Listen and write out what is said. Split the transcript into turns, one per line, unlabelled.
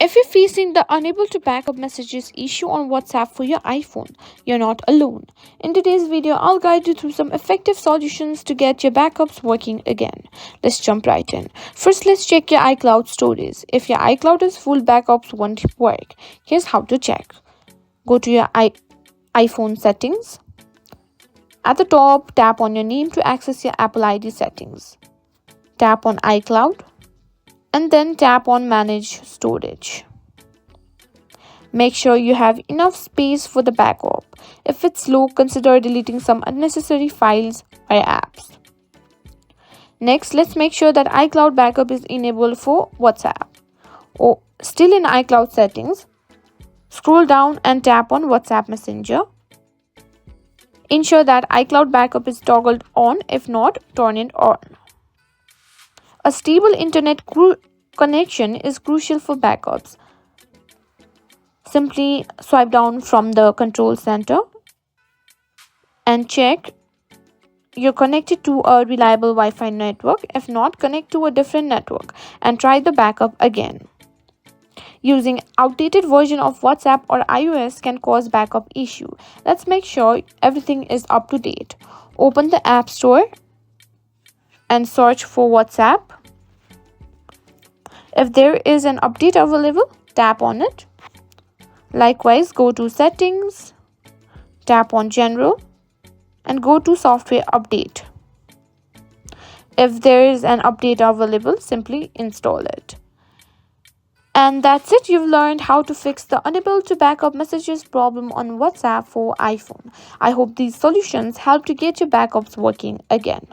If you're facing the unable to backup messages issue on WhatsApp for your iPhone, you're not alone. In today's video, I'll guide you through some effective solutions to get your backups working again. Let's jump right in. First, let's check your iCloud storage. If your iCloud is full, backups won't work. Here's how to check. Go to your iPhone settings. At the top, tap on your name to access your Apple ID settings. Tap on iCloud and then tap on Manage Storage. Make sure you have enough space for the backup. If it's low, consider deleting some unnecessary files or apps. Next, let's make sure that iCloud backup is enabled for WhatsApp. Still in iCloud settings, scroll down and tap on WhatsApp Messenger. Ensure that iCloud backup is toggled on. If not, turn it on. A stable internet connection is crucial for backups. Simply swipe down from the control center and check you're connected to a reliable Wi-Fi network. If not, connect to a different network and try the backup again. Using outdated version of WhatsApp or iOS can cause backup issue. Let's make sure everything is up to date. Open the App Store and search for WhatsApp. If there is an update available, tap on it. Likewise, go to Settings, tap on General, and go to Software Update. If there is an update available, simply install it. And that's it. You've learned how to fix the unable to backup messages problem on WhatsApp for iPhone. I hope these solutions help to get your backups working again.